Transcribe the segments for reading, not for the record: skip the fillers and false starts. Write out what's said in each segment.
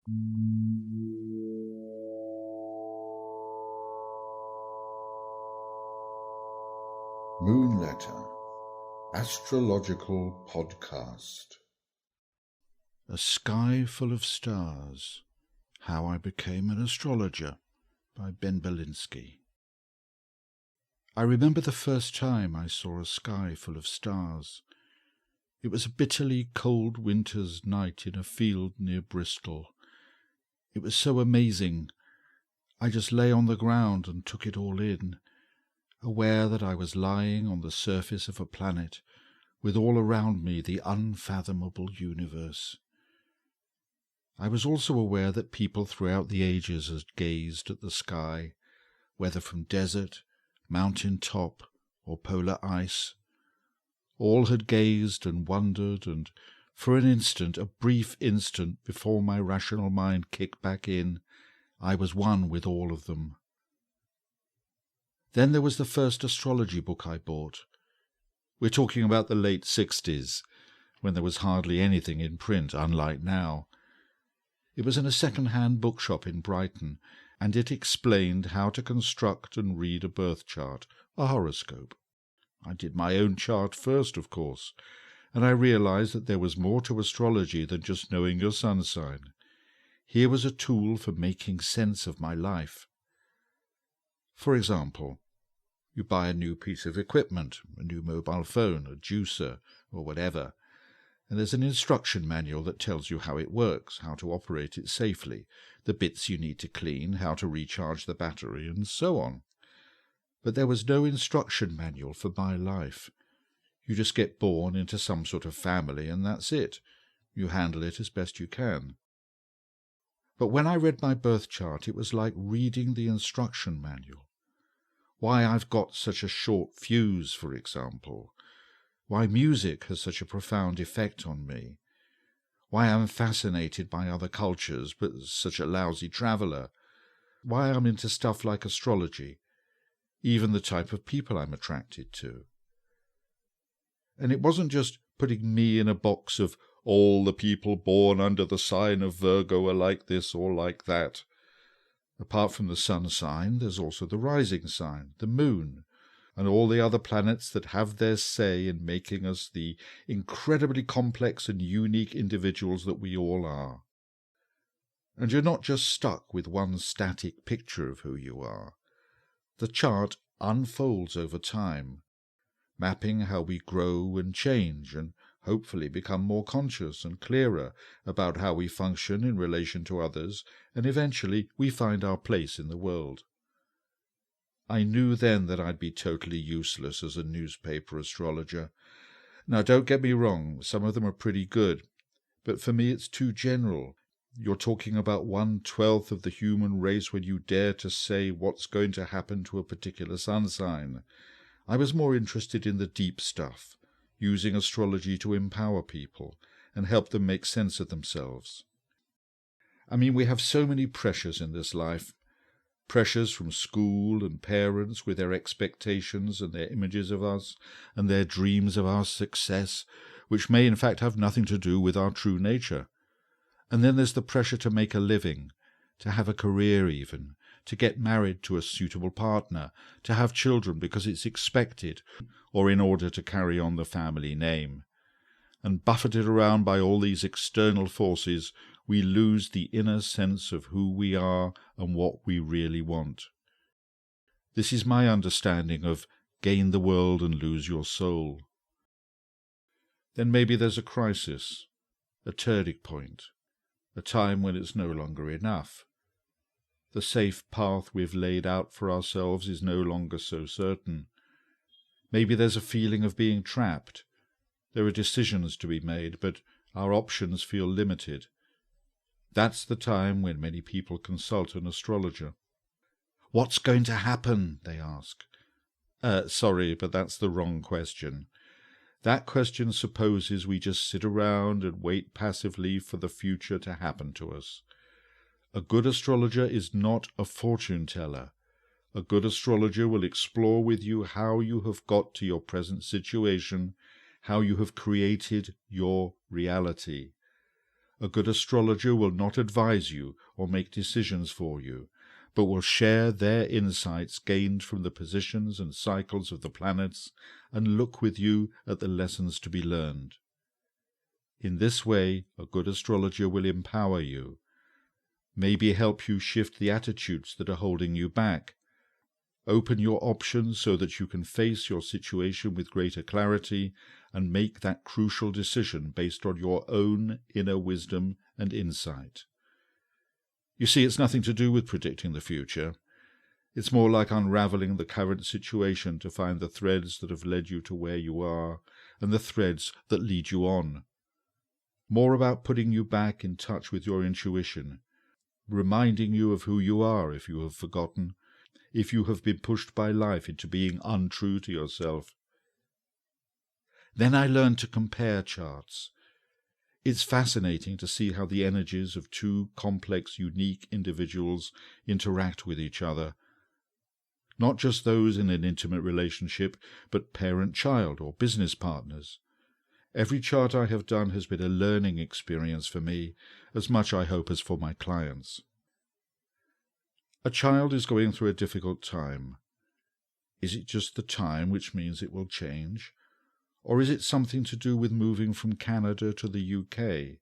Moon Letter, Astrological Podcast. A Sky Full of Stars, How I Became an Astrologer, by Ben Belinsky. I remember the first time I saw a sky full of stars. It was a bitterly cold winter's night in a field near Bristol. It was so amazing. I just lay on the ground and took it all in, aware that I was lying on the surface of a planet with all around me the unfathomable universe. I was also aware that people throughout the ages had gazed at the sky, whether from desert, mountain top, or polar ice. All had gazed and wondered, and for an instant, a brief instant before my rational mind kicked back in, I was one with all of them. Then there was the first astrology book I bought. We're talking about the late 60s, when there was hardly anything in print, unlike now. It was in a second-hand bookshop in Brighton, and it explained how to construct and read a birth chart, a horoscope. I did my own chart first, of course, and I realized that there was more to astrology than just knowing your sun sign. Here was a tool for making sense of my life. For example, you buy a new piece of equipment, a new mobile phone, a juicer, or whatever, and there's an instruction manual that tells you how it works, how to operate it safely, the bits you need to clean, how to recharge the battery, and so on. But there was no instruction manual for my life. You just get born into some sort of family, and that's it. You handle it as best you can. But when I read my birth chart, it was like reading the instruction manual. Why I've got such a short fuse, for example. Why music has such a profound effect on me. Why I'm fascinated by other cultures, but such a lousy traveller. Why I'm into stuff like astrology. Even the type of people I'm attracted to. And it wasn't just putting me in a box of all the people born under the sign of Virgo are like this or like that. Apart from the sun sign, there's also the rising sign, the moon, and all the other planets that have their say in making us the incredibly complex and unique individuals that we all are. And you're not just stuck with one static picture of who you are. The chart unfolds over time, mapping how we grow and change and hopefully become more conscious and clearer about how we function in relation to others, and eventually we find our place in the world. I knew then that I'd be totally useless as a newspaper astrologer. Now, don't get me wrong, some of them are pretty good, but for me it's too general. You're talking about 1/12 of the human race when you dare to say what's going to happen to a particular sun sign. I was more interested in the deep stuff, using astrology to empower people and help them make sense of themselves. I mean, we have so many pressures in this life. Pressures from school and parents with their expectations and their images of us and their dreams of our success, which may in fact have nothing to do with our true nature. And then there's the pressure to make a living, to have a career even, to get married to a suitable partner, to have children because it's expected, or in order to carry on the family name. And buffeted around by all these external forces, we lose the inner sense of who we are and what we really want. This is my understanding of gain the world and lose your soul. Then maybe there's a crisis, a turning point, a time when it's no longer enough. The safe path we've laid out for ourselves is no longer so certain. Maybe there's a feeling of being trapped. There are decisions to be made, but our options feel limited. That's the time when many people consult an astrologer. What's going to happen? They ask. Sorry, but that's the wrong question. That question supposes we just sit around and wait passively for the future to happen to us. A good astrologer is not a fortune teller. A good astrologer will explore with you how you have got to your present situation, how you have created your reality. A good astrologer will not advise you or make decisions for you, but will share their insights gained from the positions and cycles of the planets and look with you at the lessons to be learned. In this way, a good astrologer will empower you, maybe help you shift the attitudes that are holding you back, open your options so that you can face your situation with greater clarity and make that crucial decision based on your own inner wisdom and insight. You see, it's nothing to do with predicting the future. It's more like unraveling the current situation to find the threads that have led you to where you are and the threads that lead you on. More about putting you back in touch with your intuition, reminding you of who you are if you have forgotten, if you have been pushed by life into being untrue to yourself. Then I learned to compare charts. It's fascinating to see how the energies of two complex, unique individuals interact with each other. Not just those in an intimate relationship, but parent-child or business partners. Every chart I have done has been a learning experience for me, as much I hope as for my clients. A child is going through a difficult time. Is it just the time, which means it will change? Or is it something to do with moving from Canada to the UK,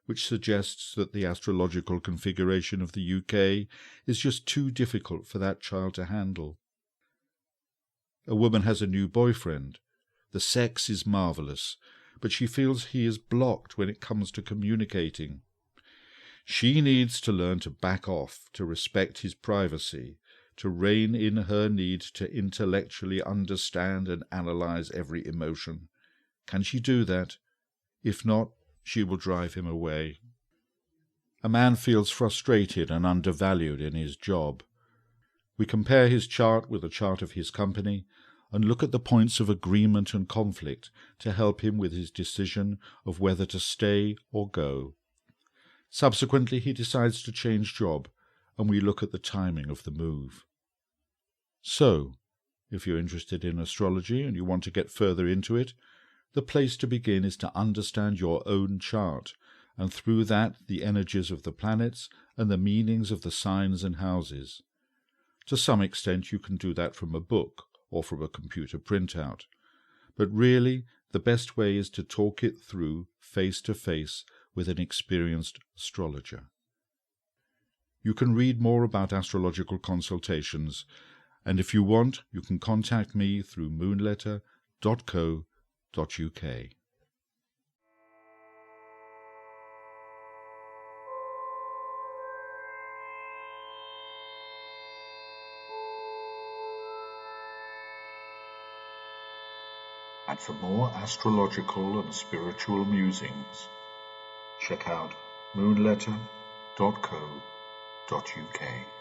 which suggests that the astrological configuration of the UK is just too difficult for that child to handle? A woman has a new boyfriend. The sex is marvellous, but she feels he is blocked when it comes to communicating. She needs to learn to back off, to respect his privacy, to rein in her need to intellectually understand and analyze every emotion. Can she do that? If not, she will drive him away. A man feels frustrated and undervalued in his job. We compare his chart with a chart of his company and look at the points of agreement and conflict to help him with his decision of whether to stay or go. Subsequently, he decides to change job, and we look at the timing of the move. So, if you're interested in astrology and you want to get further into it, the place to begin is to understand your own chart, and through that the energies of the planets and the meanings of the signs and houses. To some extent you can do that from a book or from a computer printout, but really the best way is to talk it through face to face with an experienced astrologer. You can read more about astrological consultations, and if you want, you can contact me through moonletter.co.uk. And for more astrological and spiritual musings, check out moonletter.co.uk.